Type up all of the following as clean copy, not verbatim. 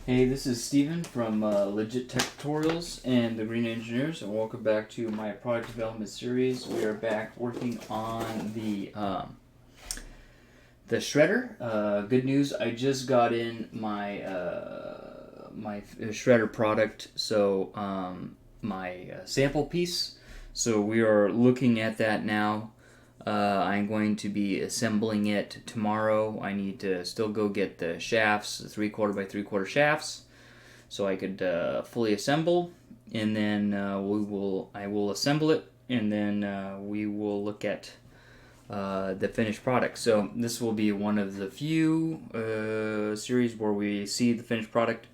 Hey, this is Steven from Legit Tech Tutorials and the Green Engineers, and welcome back to my product development series. We are back working on the shredder. Good news, I just got in my my shredder product, so my sample piece. So we are looking at that now. I'm going to be assembling it tomorrow. I need to still go get the shafts, the 3/4 by 3/4 shafts, so I could fully assemble, and then I will assemble it, and then we will look at the finished product. So this will be one of the few series where we see the finished product,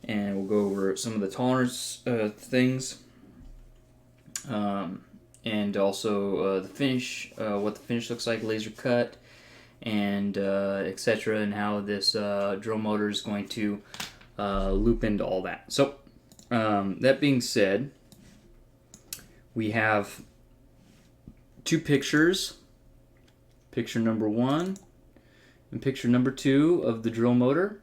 and we'll go over some of the tolerance things. And also the finish, what the finish looks like, laser cut, and etc., and how this drill motor is going to loop into all that. So that being said, we have two pictures, picture number 1 and picture number 2 of the drill motor.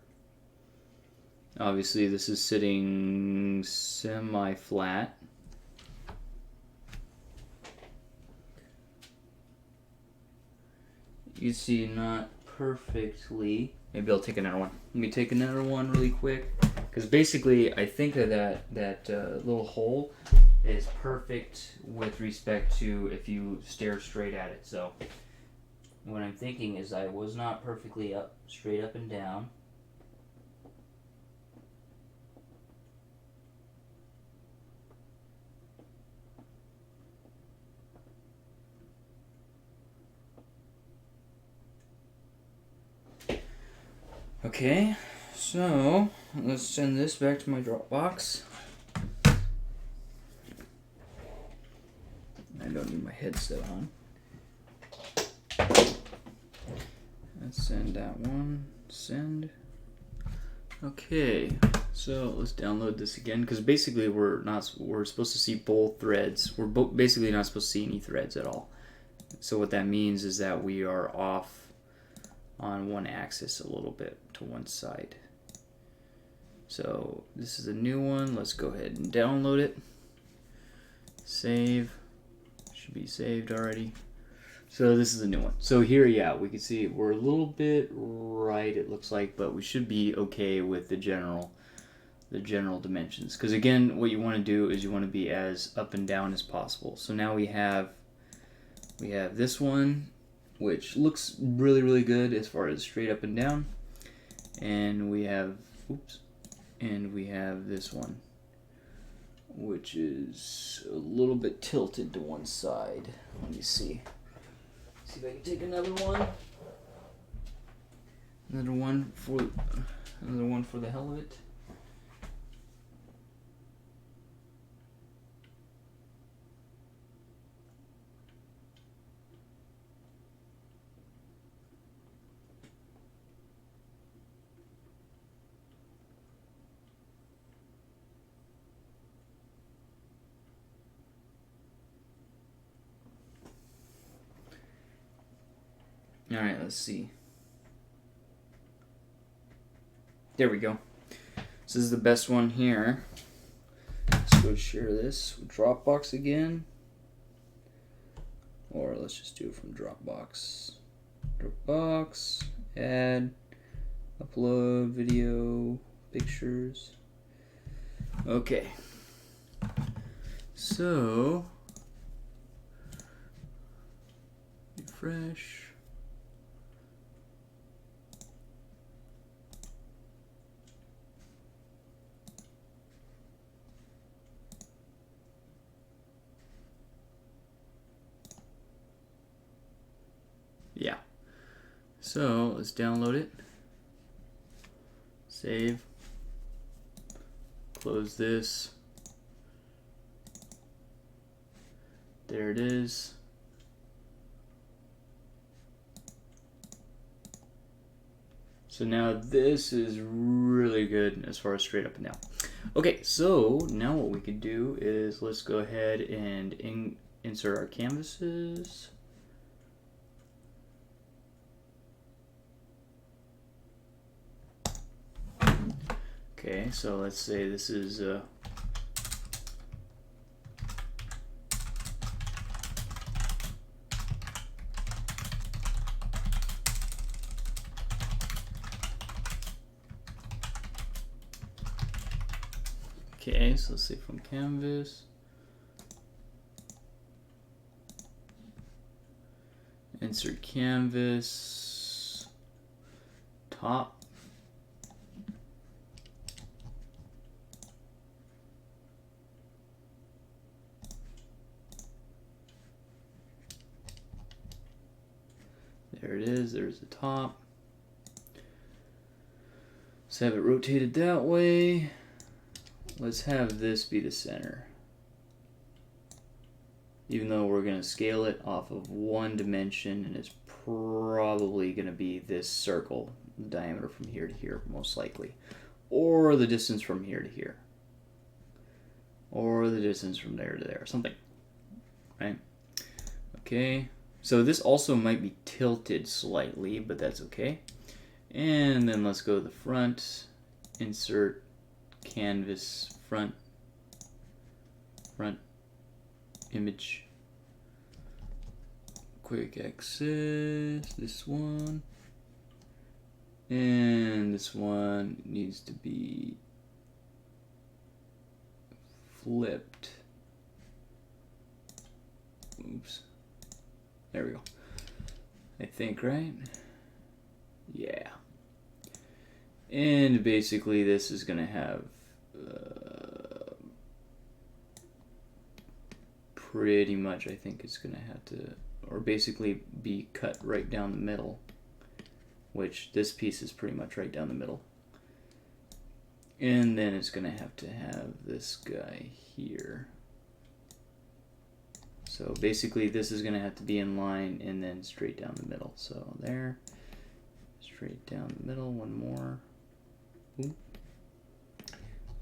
Obviously this is sitting semi-flat. You see, not perfectly. Maybe I'll take another one. Let me take another one really quick, because basically I think that little hole is perfect with respect to if you stare straight at it. So what I'm thinking is I was not perfectly straight up and down. Okay, so let's send this back to my Dropbox. I don't need my headset on. Let's send that one. Send. Okay, so let's download this again, because basically we're supposed to see both threads. We're basically not supposed to see any threads at all. So what that means is that we are off on one axis a little bit to one side. So this is a new one. Let's go ahead and download it. Save. Should be saved already. So this is a new one. So here, yeah, we can see we're a little bit right, it looks like, but we should be okay with the general dimensions. Because again, what you want to do is you want to be as up and down as possible. So now we have this one, which looks really, really good as far as straight up and down. And we have, this one, which is a little bit tilted to one side. Let me see. See if I can take another one. Another one for the hell of it. Alright, let's see. There we go. This is the best one here. Let's go share this with Dropbox again. Or let's just do it from Dropbox. Dropbox, add, upload, video, pictures. Okay. So, refresh. Yeah. So let's download it. Save. Close this. There it is. So now this is really good as far as straight up and down. Okay, so now what we could do is let's go ahead and insert our canvases. Okay, so let's say this is okay, so let's say from canvas. Insert canvas, top. There it is, there's the top. Let's have it rotated that way. Let's have this be the center. Even though we're going to scale it off of one dimension, and it's probably going to be this circle, the diameter from here to here, most likely. Or the distance from here to here. Or the distance from there to there, something. Right? Okay. So this also might be tilted slightly, but that's okay. And then let's go to the front, insert canvas front image, quick access, this one, and this one needs to be flipped. Oops. There we go. I think, right? Yeah. And basically this is going to have pretty much, I think it's going to have to, or basically be cut right down the middle, which this piece is pretty much right down the middle. And then it's going to have this guy here. So basically this is going to have to be in line and then straight down the middle. So there, straight down the middle, one more. Ooh.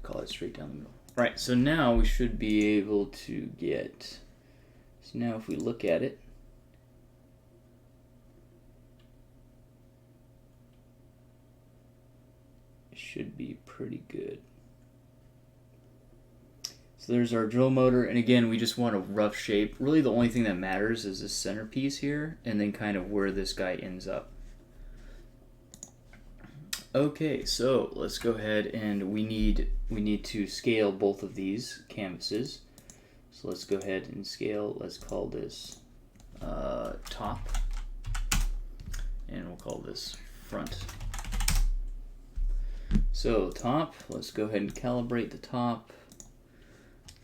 Call it straight down the middle. Right, so now we should be able to get, so now if we look at it, it should be pretty good. So there's our drill motor, and again, we just want a rough shape. Really the only thing that matters is this centerpiece here, and then kind of where this guy ends up. Okay, so let's go ahead and we need to scale both of these canvases. So let's go ahead and scale. Let's call this top, and we'll call this front. So top, let's go ahead and calibrate the top.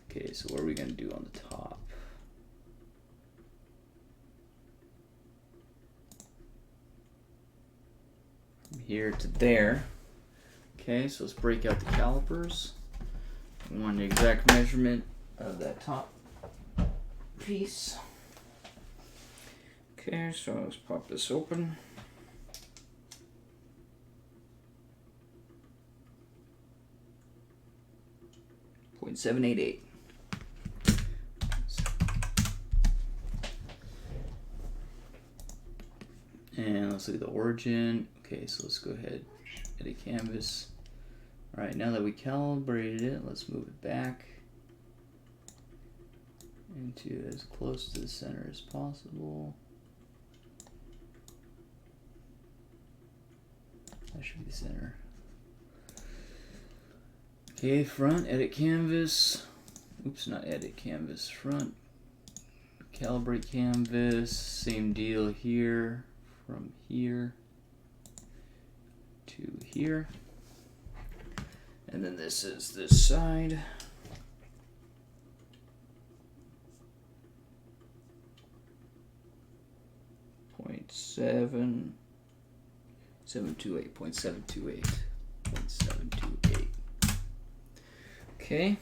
Okay, so what are we going to do on the top? From here to there. Okay, so let's break out the calipers. We want the exact measurement of that top piece. Okay, so let's pop this open. .788. And let's look at the origin. Okay, so let's go ahead, edit canvas. Alright, now that we calibrated it, let's move it back into as close to the center as possible. That should be the center. Okay, front, edit canvas. Oops, not edit canvas, front. Calibrate canvas, same deal here, from here to here. And then this is this side. .728. Okay.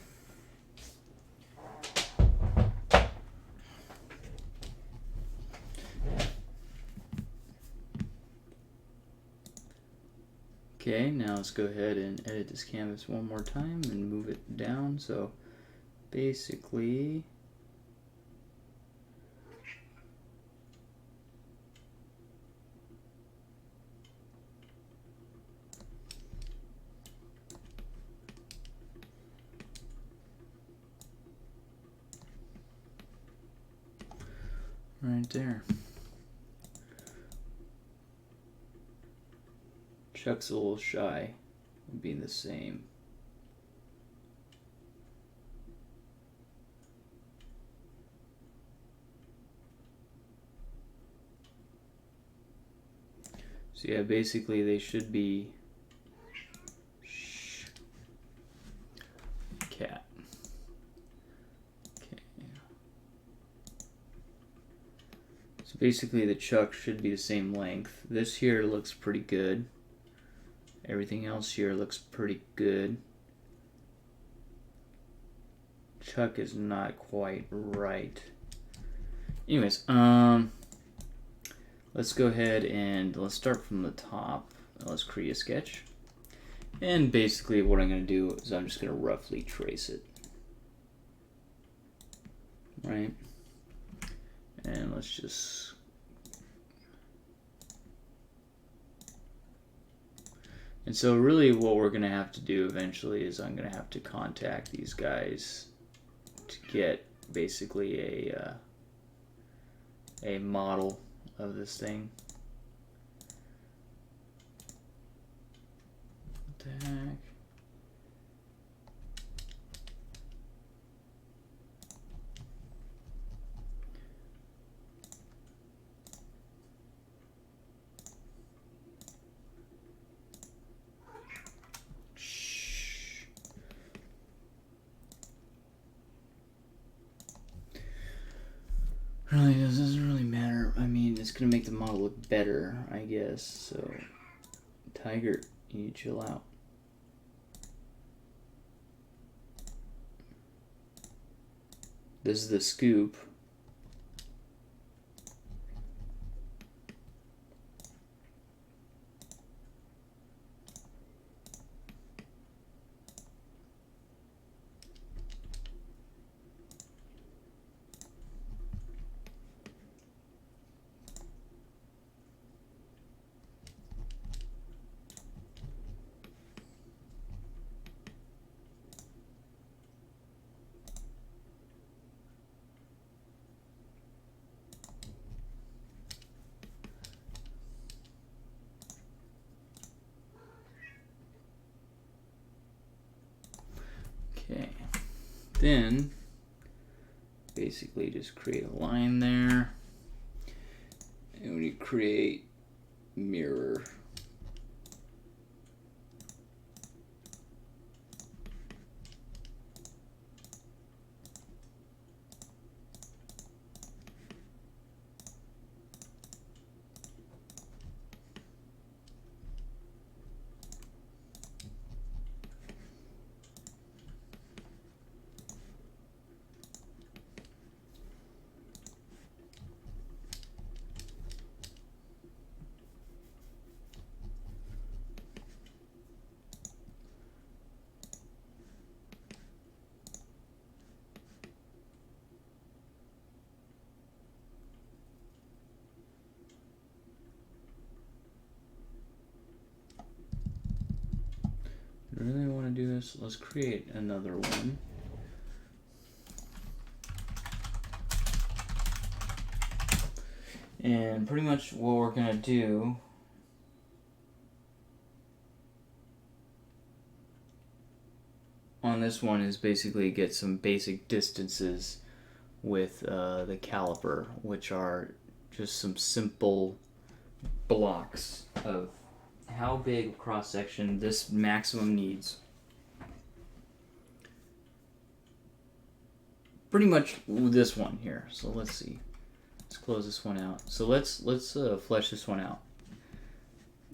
Okay, now let's go ahead and edit this canvas one more time and move it down. So basically, right there. Chuck's a little shy of being the same. So yeah, basically they should be cat. Okay. So basically the Chuck should be the same length. This here looks pretty good. Everything else here looks pretty good. Chuck is not quite right. Anyways, let's go ahead and let's start from the top. Let's create a sketch. And basically what I'm going to do is I'm just going to roughly trace it. Right? And let's just... And so really what we're going to have to do eventually is I'm going to have to contact these guys to get basically a model of this thing. What the heck? Really doesn't really matter. I mean, it's gonna make the model look better, I guess. So, Tiger, you chill out. This is the scoop. Okay, then basically just create a line there, and we create mirror. Really want to do this? Let's create another one. And pretty much what we're gonna do on this one is basically get some basic distances with the caliper, which are just some simple blocks of how big cross section this maximum needs. Pretty much this one here. So let's see. Let's close this one out. So let's flesh this one out.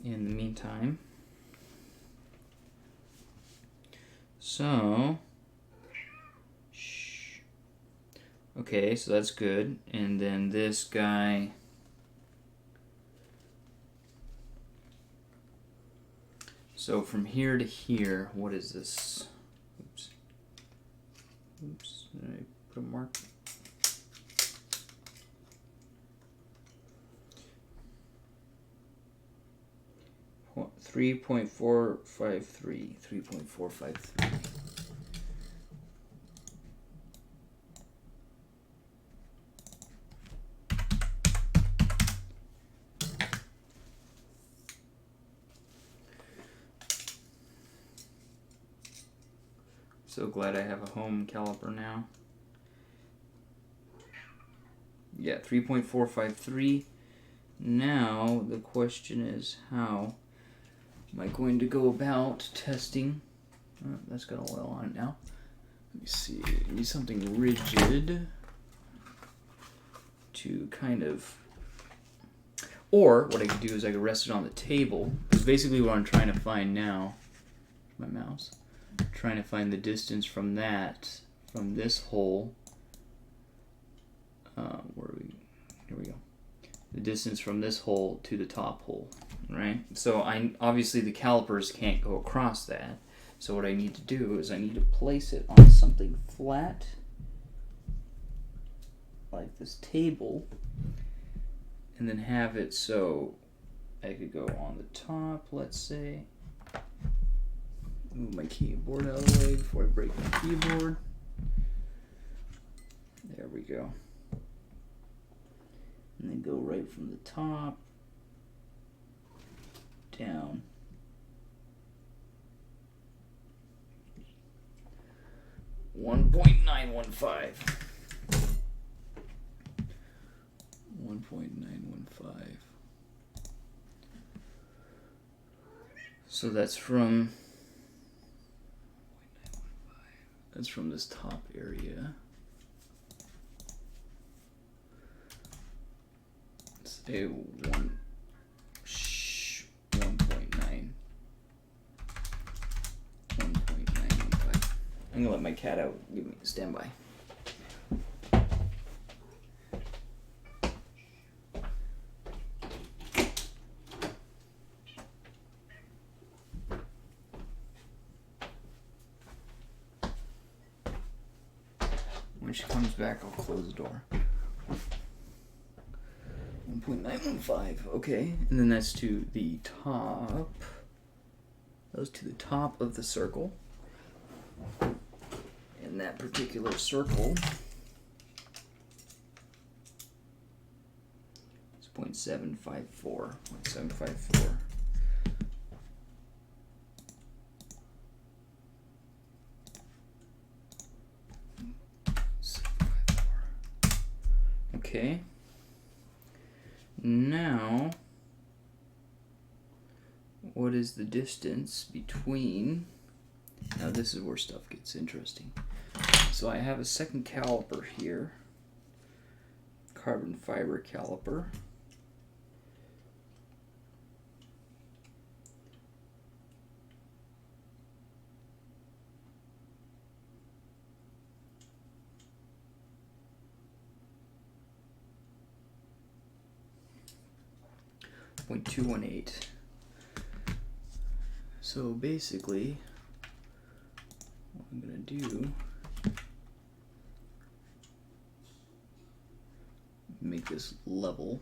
In the meantime, so okay, so that's good. And then this guy. So from here to here, what is this? Oops. Oops. Did I put a mark? What? 3.453. 3.453. So glad I have a home caliper now. Yeah, 3.453. Now the question is, how am I going to go about testing? Oh, that's got oil on it now. Let me see. I need something rigid to kind of... Or what I could do is I could rest it on the table. Because basically what I'm trying to find now... My mouse. Trying to find the distance from that, from this hole. Here we go. The distance from this hole to the top hole, right? So obviously the calipers can't go across that. So what I need to do is I need to place it on something flat, like this table, and then have it so I could go on the top, let's say. Move my keyboard out of the way before I break my keyboard. There we go. And then go right from the top down. $1.915. 1.915. So that's from this top area. Let's say 1.9. I'm gonna let my cat out. Give me stand by. When she comes back, I'll close the door. 1.915. Okay, and then that's to the top. That was to the top of the circle. And that particular circle is 0.754. 0.754. Okay. Now, what is the distance between... Now this is where stuff gets interesting. So I have a second caliper here. Carbon fiber caliper. .218. So basically, what I'm gonna do, make this level.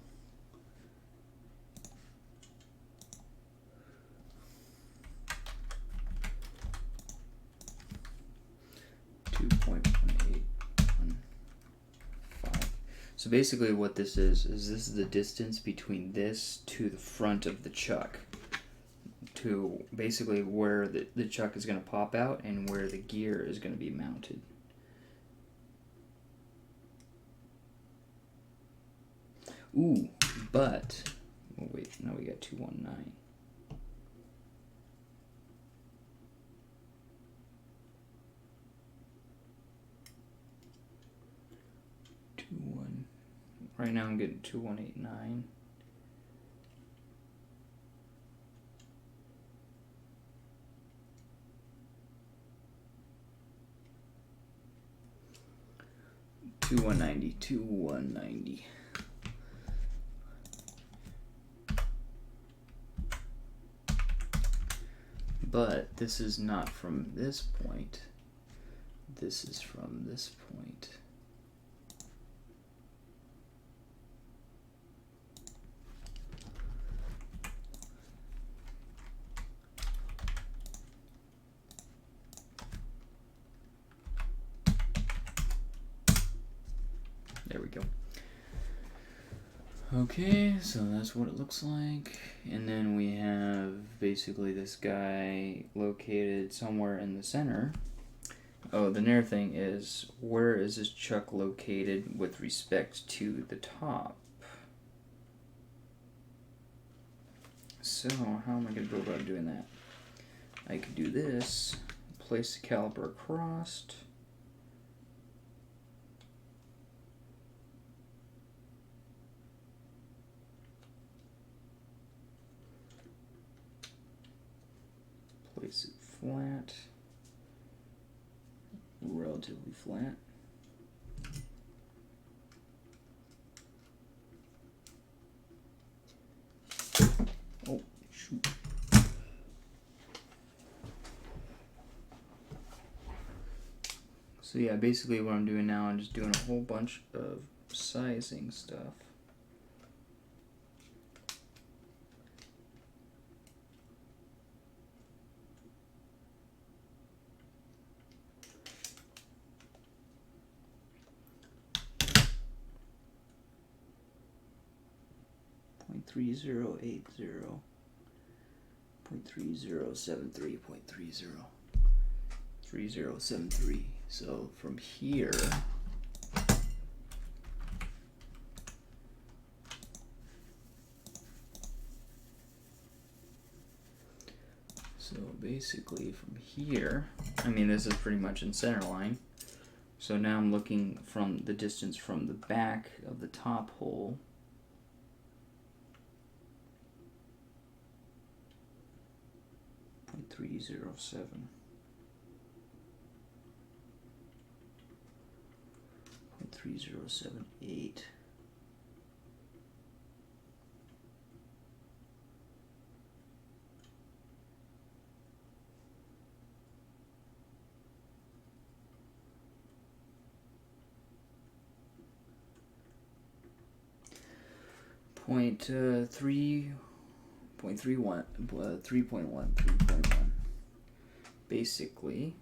So basically what this is this is the distance between this to the front of the chuck, to basically where the chuck is going to pop out and where the gear is going to be mounted. Ooh, but, oh wait, now we got 219. Right now I'm getting 2189. $2190. But this is not from this point. This is from this point. There we go. Okay, so that's what it looks like. And then we have basically this guy located somewhere in the center. Oh, the near thing is, where is this chuck located with respect to the top? So, how am I going to go about doing that? I could do this, place the caliper across. Place it flat, relatively flat. Oh, shoot. So yeah, basically what I'm doing now, I'm just doing a whole bunch of sizing stuff. .3080, 0.3073, 3073. So from here, so basically from here, I mean this is pretty much in center line. So now I'm looking from the distance from the back of the top hole. .307. 0.3078. Point 3.1. Basically,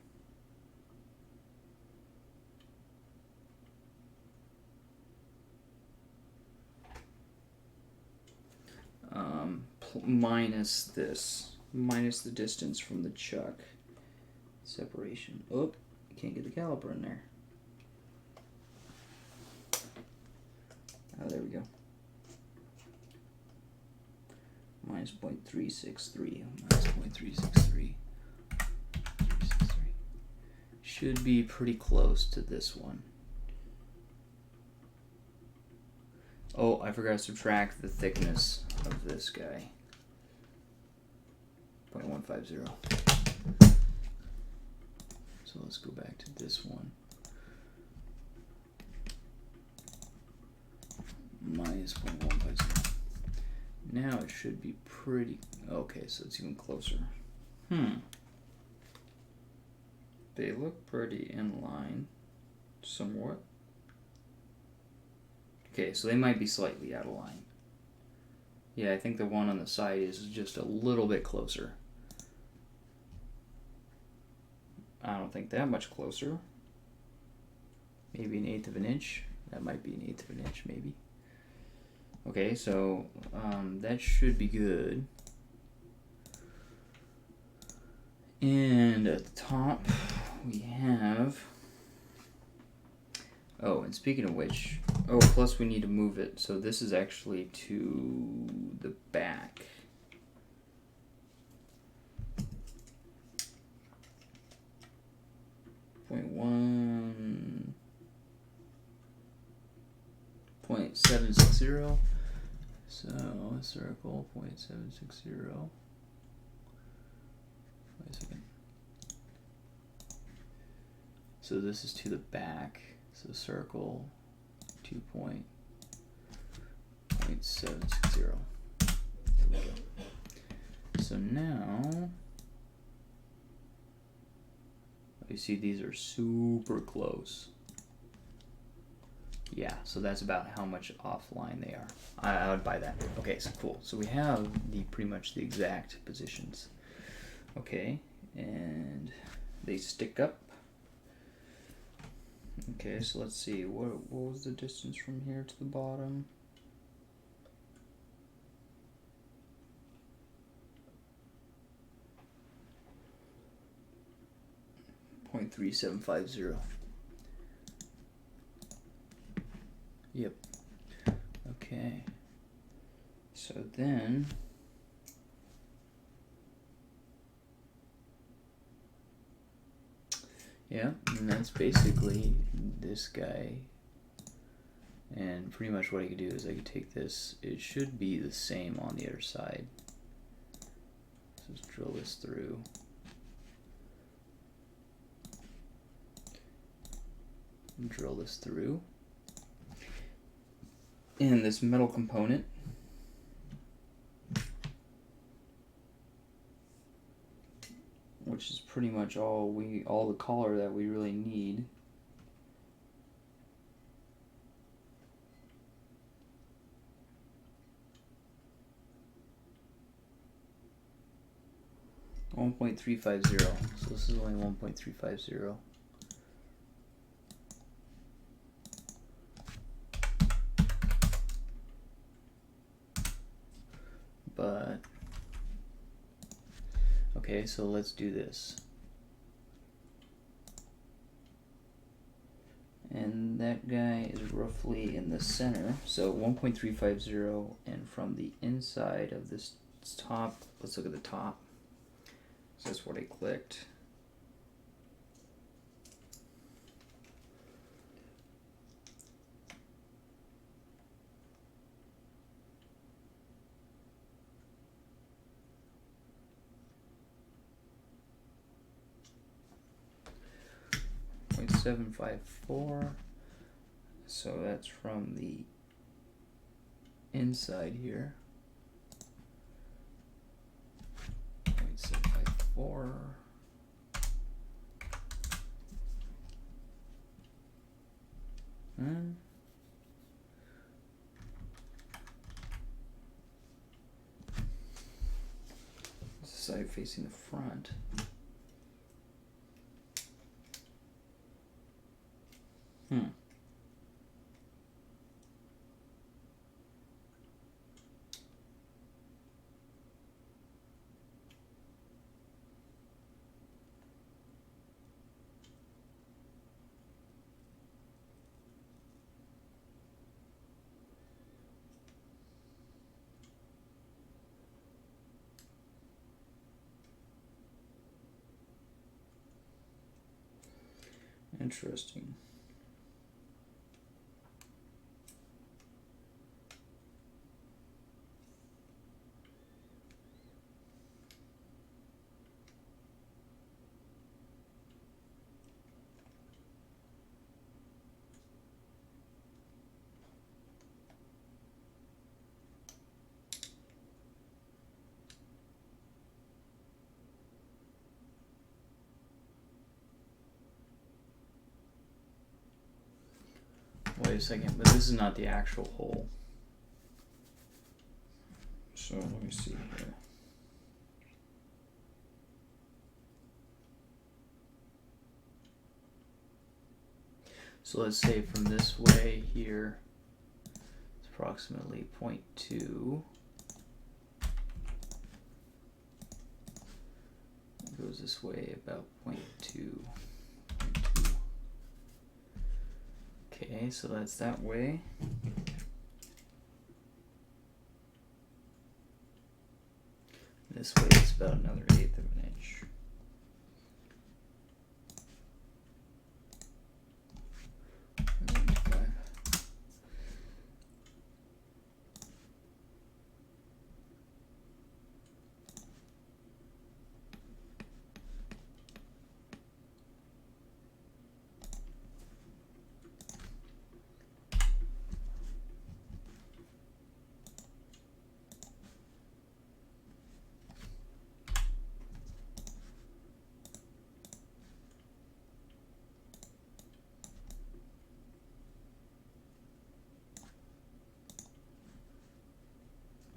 minus this, minus the distance from the chuck. Separation. Oh, can't get the caliper in there. Oh, there we go. Minus 0.363. Minus 0.363. Should be pretty close to this one. Oh, I forgot to subtract the thickness of this guy. 0.150. So let's go back to this one. Minus 0.150. Now it should be pretty... Okay, so it's even closer. They look pretty in line, somewhat. Okay, so they might be slightly out of line. Yeah, I think the one on the side is just a little bit closer. I don't think that much closer. Maybe 1/8 of an inch. That might be 1/8 of an inch, maybe. Okay, so that should be good. And at the top, we have... Oh, and speaking of which... Oh, plus we need to move it. So this is actually to the back. .760. So a circle, 0.760. Wait a second. So this is to the back. So circle 2.760. There we go. So now you see these are super close. Yeah, so that's about how much offline they are. I would buy that. Okay, so cool. So we have pretty much the exact positions. Okay, and they stick up. Okay, so let's see. What was the distance from here to the bottom? 1.3750. Yep. Okay. So then yeah, and that's basically this guy. And pretty much what I could do is I could take this, it should be the same on the other side. So let's drill this through. And drill this through. And this metal component, which is pretty much all the color that we really need. .350. So this is only 1.350. But okay, so let's do this. And that guy is roughly in the center. So 1.350, and from the inside of this top, let's look at the top. So that's what I clicked. .754. So that's from the inside here. 0.754. This is the side facing the front. Interesting. Wait a second, but this is not the actual hole. So let me see here. So let's say from this way here, it's approximately 0.2. It goes this way about 0.2. Okay, so that's that way. This way it's about another 1/8 of an inch.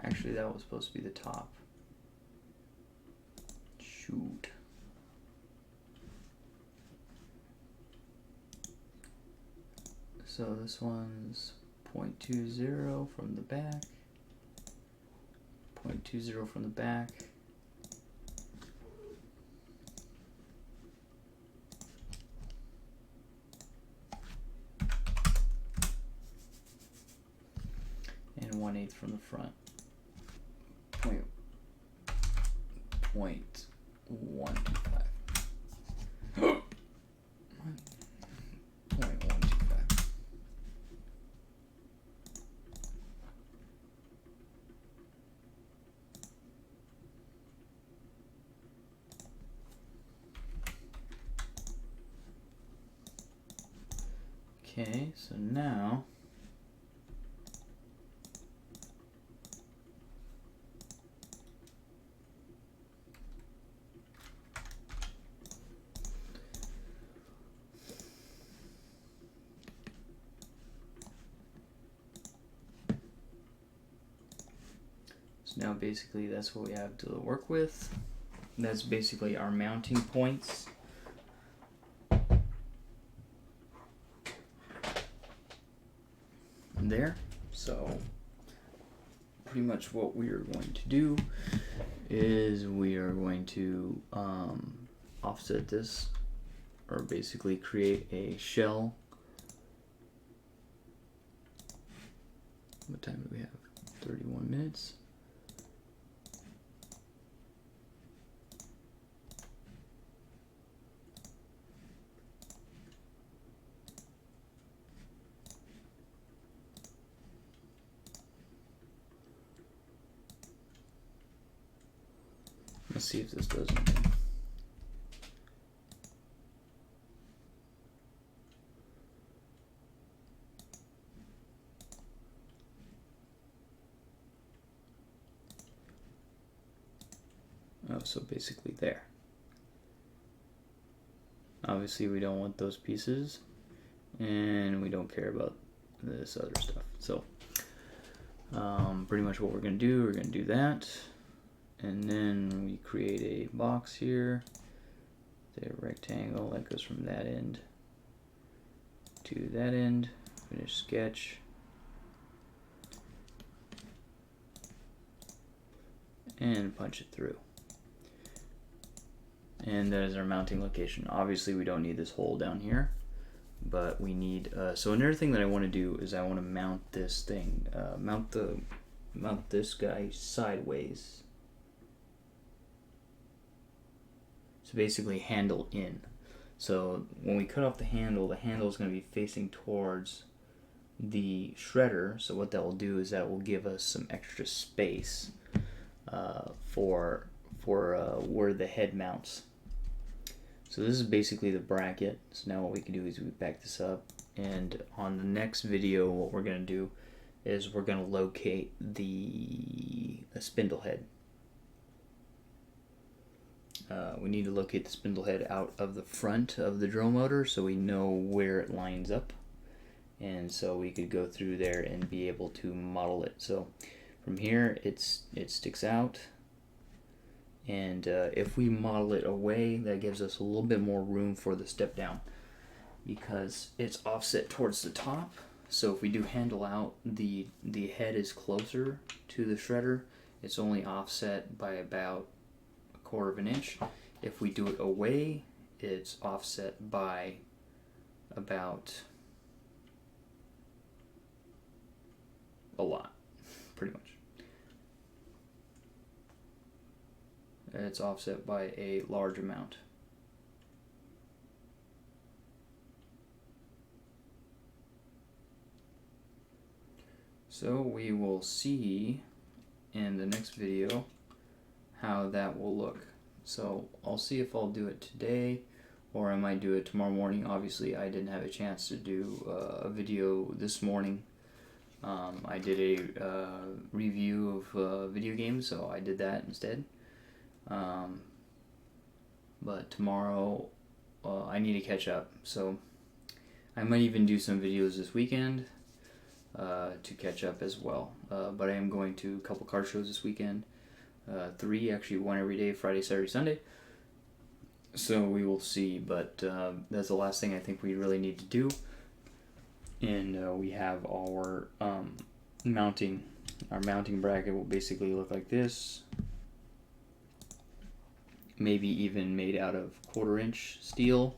Actually, that was supposed to be the top. Shoot. So this one's 0.20 from the back. 0.20 from the back. 1/8 from the front. 0.125. 0.125. Okay, so now basically that's what we have to work with. That's basically our mounting points. There. So pretty much what we are going to do is we are going to offset this, or basically create a shell. What time do we have? 31 minutes. Let's see if this does anything. Oh, so basically there. Obviously we don't want those pieces, and we don't care about this other stuff. So pretty much what we're going to do, we're going to do that. And then we create a box here, the rectangle that goes from that end to that end, finish sketch, and punch it through. And that is our mounting location. Obviously we don't need this hole down here, but we need, so another thing that I want to do is I want to mount this thing, mount this guy sideways. So basically handle in. So when we cut off the handle is going to be facing towards the shredder. So what that will do is that will give us some extra space for where the head mounts. So this is basically the bracket. So now what we can do is we back this up, and on the next video what we're going to do is we're going to locate the spindle head. We need to locate the spindle head out of the front of the drill motor so we know where it lines up, and so we could go through there and be able to model it. So from here it sticks out, and if we model it away, that gives us a little bit more room for the step down because it's offset towards the top. So if we do handle out, the head is closer to the shredder. It's only offset by about 1/4 of an inch. If we do it away, it's offset by about a lot, pretty much. It's offset by a large amount. So we will see in the next video how that will look. So I'll see if I'll do it today, or I might do it tomorrow morning. Obviously I didn't have a chance to do a video this morning. I did a review of video games, so I did that instead. But tomorrow I need to catch up, so I might even do some videos this weekend to catch up as well. But I am going to a couple car shows this weekend. 3, actually 1 every day, Friday, Saturday, Sunday. So we will see, but that's the last thing I think we really need to do. And we have our mounting. Our mounting bracket will basically look like this. Maybe even made out of 1/4 inch steel.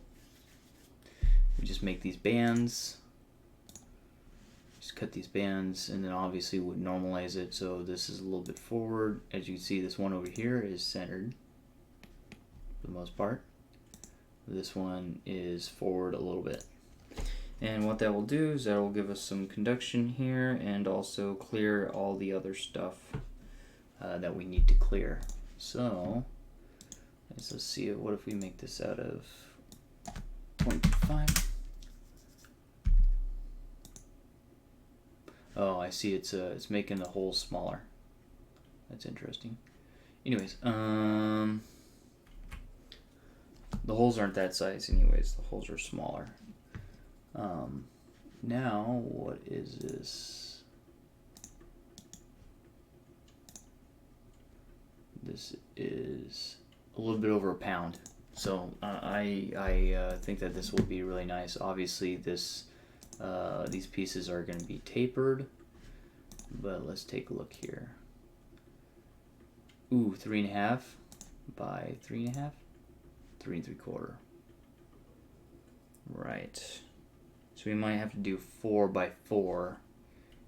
We just make these bands. just cut these bands, and then obviously would normalize it. So this is a little bit forward. As you can see, this one over here is centered for the most part. This one is forward a little bit. And what that will do is that will give us some conduction here and also clear all the other stuff that we need to clear. So let's see, what if we make this out of 0.5? Oh, I see. It's making the holes smaller. That's interesting. Anyways, the holes aren't that size anyways. The holes are smaller. Now, what is this? This is a little bit over a pound. So I think that this will be really nice. Obviously, these pieces are going to be tapered, but let's take a look here. Ooh, 3.5 by 3.5, 3 3/4. Right. So we might have to do 4 by 4,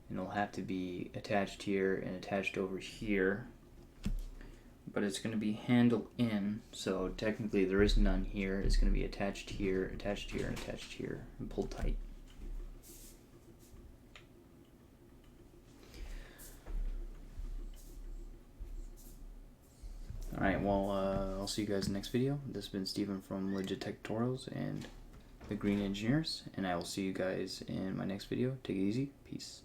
and it'll have to be attached here and attached over here. But it's going to be handle in, so technically there is none here. It's going to be attached here, and attached here, and pulled tight. Alright, well, I'll see you guys in the next video. This has been Steven from Legit Tech Tutorials and the Green Engineers, and I will see you guys in my next video. Take it easy. Peace.